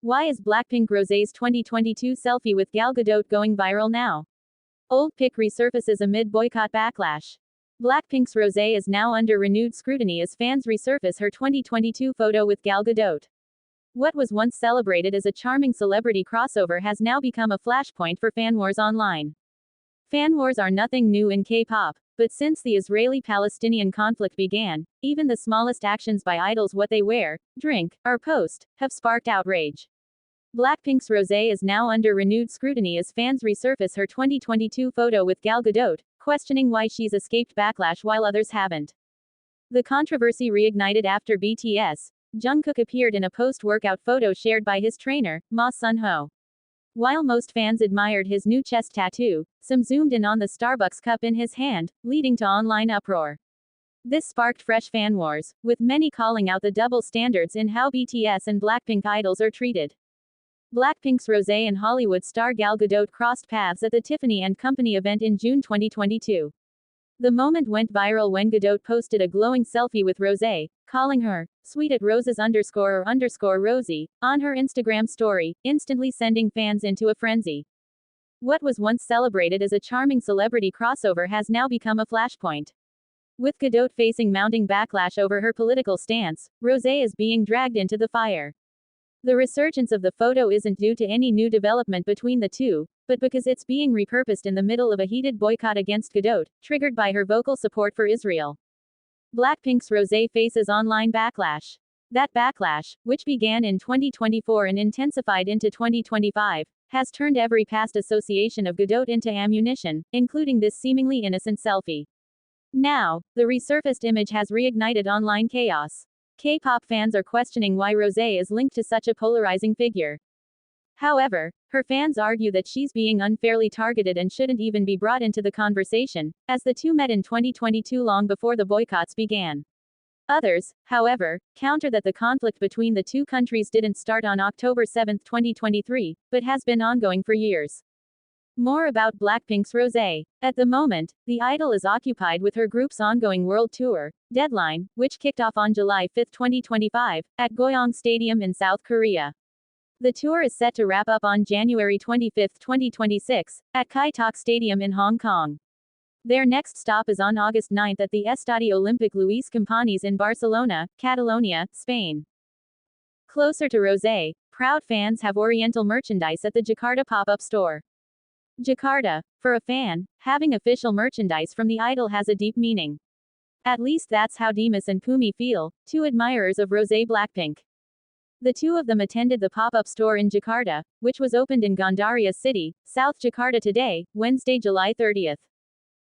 Why is BLACKPINK Rosé's 2022 selfie with Gal Gadot going viral now? Old pic resurfaces amid boycott backlash. BLACKPINK's Rosé is now under renewed scrutiny as fans resurface her 2022 photo with Gal Gadot. What was once celebrated as a charming celebrity crossover has now become a flashpoint for Fanwars online. Fanwars are nothing new in K-pop, but since the Israeli-Palestinian conflict began, even the smallest actions by idols, what they wear, drink, or post, have sparked outrage. BLACKPINK's Rosé is now under renewed scrutiny as fans resurface her 2022 photo with Gal Gadot, questioning why she's escaped backlash while others haven't. The controversy reignited after BTS Jungkook appeared in a post-workout photo shared by his trainer, Ma Sun-ho. While most fans admired his new chest tattoo, some zoomed in on the Starbucks cup in his hand, leading to online uproar. This sparked fresh fan wars, with many calling out the double standards in how BTS and BLACKPINK idols are treated. BLACKPINK's Rosé and Hollywood star Gal Gadot crossed paths at the Tiffany & Company event in June 2022. The moment went viral when Gadot posted a glowing selfie with Rosé, calling her sweet at roses_or_Rosie on her Instagram story, instantly sending fans into a frenzy. What was once celebrated as a charming celebrity crossover has now become a flashpoint. With Gadot facing mounting backlash over her political stance, Rosé is being dragged into the fire. The resurgence of the photo isn't due to any new development between the two, but because it's being repurposed in the middle of a heated boycott against Gadot, triggered by her vocal support for Israel. BLACKPINK's Rosé faces online backlash. That backlash, which began in 2024 and intensified into 2025, has turned every past association of Gadot into ammunition, including this seemingly innocent selfie. Now, the resurfaced image has reignited online chaos. K-pop fans are questioning why Rosé is linked to such a polarizing figure. However, her fans argue that she's being unfairly targeted and shouldn't even be brought into the conversation, as the two met in 2022 long before the boycotts began. Others, however, counter that the conflict between the two countries didn't start on October 7, 2023, but has been ongoing for years. More about BLACKPINK's Rosé. At the moment, the idol is occupied with her group's ongoing world tour, Deadline, which kicked off on July 5, 2025, at Goyong Stadium in South Korea. The tour is set to wrap up on January 25, 2026, at Kai Tak Stadium in Hong Kong. Their next stop is on August 9 at the Estadi Olympic Luis Companys in Barcelona, Catalonia, Spain. Closer to Rosé, proud fans have Oriental merchandise at the Jakarta pop-up store. Jakarta, for a fan, having official merchandise from the idol has a deep meaning. At least that's how Dimas and Pumi feel, two admirers of Rosé BLACKPINK. The two of them attended the pop-up store in Jakarta, which was opened in Gandaria City, South Jakarta today, Wednesday, July 30.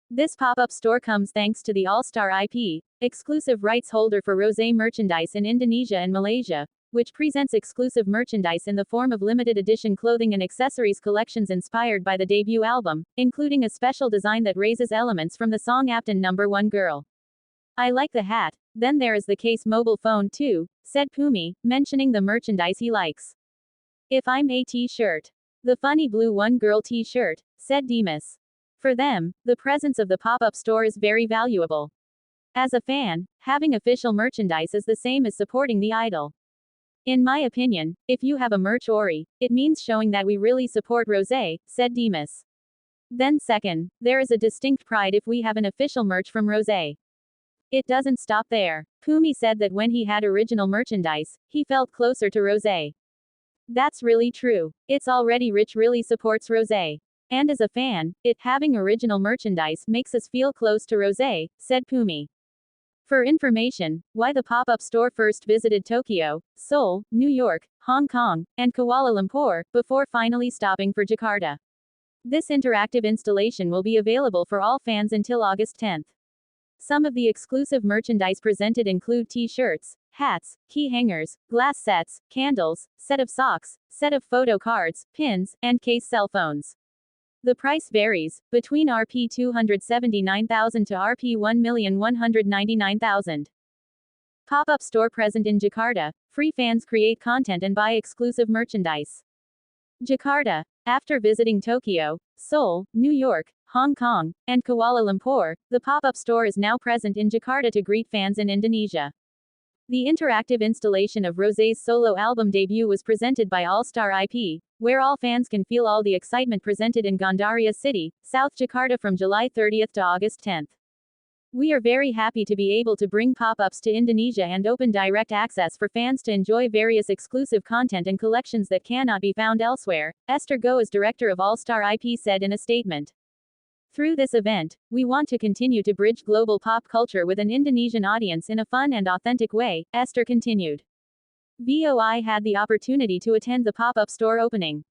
This pop-up store comes thanks to the All-Star IP, exclusive rights holder for Rosé merchandise in Indonesia and Malaysia, which presents exclusive merchandise in the form of limited edition clothing and accessories collections inspired by the debut album, including a special design that raises elements from the song Aptan Number 1 Girl. I like the hat, then there is the case mobile phone too, said Pumi, mentioning the merchandise he likes. If I'm a t-shirt. The funny blue one girl t-shirt, said Dimas. For them, the presence of the pop-up store is very valuable. As a fan, having official merchandise is the same as supporting the idol. In my opinion, if you have a merch ori, it means showing that we really support Rosé, said Dimas. Then second, there is a distinct pride if we have an official merch from Rosé. It doesn't stop there. Pumi said that when he had original merchandise, he felt closer to Rosé. That's really true. It's already rich really supports Rosé. And as a fan, it having original merchandise makes us feel close to Rosé, said Pumi. For information, why the pop-up store first visited Tokyo, Seoul, New York, Hong Kong, and Kuala Lumpur, before finally stopping for Jakarta. This interactive installation will be available for all fans until August 10. Some of the exclusive merchandise presented include t-shirts, hats, key hangers, glass sets, candles, set of socks, set of photo cards, pins, and case cell phones. The price varies, between Rp 279,000 to Rp 1,199,000. Pop-up store present in Jakarta, free fans create content and buy exclusive merchandise. Jakarta. After visiting Tokyo, Seoul, New York, Hong Kong, and Kuala Lumpur, the pop-up store is now present in Jakarta to greet fans in Indonesia. The interactive installation of Rosé's solo album debut was presented by All Star IP, where all fans can feel all the excitement presented in Gandaria City, South Jakarta from July 30th to August 10th. We are very happy to be able to bring pop-ups to Indonesia and open direct access for fans to enjoy various exclusive content and collections that cannot be found elsewhere, Esther Goes, director of All Star IP, said in a statement. Through this event, we want to continue to bridge global pop culture with an Indonesian audience in a fun and authentic way, Esther continued. VOI had the opportunity to attend the pop-up store opening.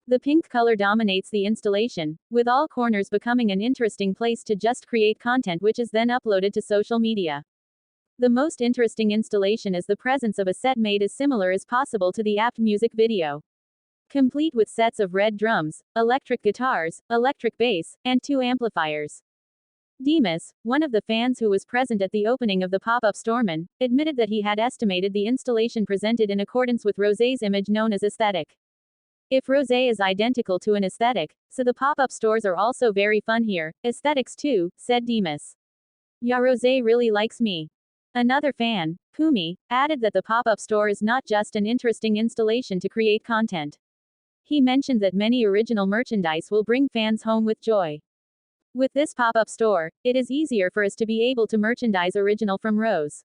The pink color dominates the installation, with all corners becoming an interesting place to just create content which is then uploaded to social media. The most interesting installation is the presence of a set made as similar as possible to the apt music video. Complete with sets of red drums, electric guitars, electric bass, and 2 amplifiers. Demas, one of the fans who was present at the opening of the pop-up storeman, admitted that he had estimated the installation presented in accordance with Rosé's image known as aesthetic. If Rosé is identical to an aesthetic, so the pop-up stores are also very fun here, aesthetics too, said Demas. Yeah, Rosé really likes me. Another fan, Pumi, added that the pop-up store is not just an interesting installation to create content. He mentioned that many original merchandise will bring fans home with joy. With this pop-up store, it is easier for us to be able to merchandise original from Rose.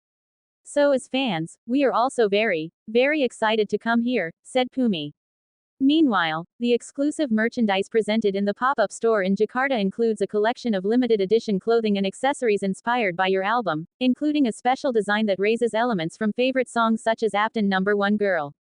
So as fans, we are also very, very excited to come here, said Pumi. Meanwhile, the exclusive merchandise presented in the pop-up store in Jakarta includes a collection of limited edition clothing and accessories inspired by your album, including a special design that raises elements from favorite songs such as Apt and Number One Girl.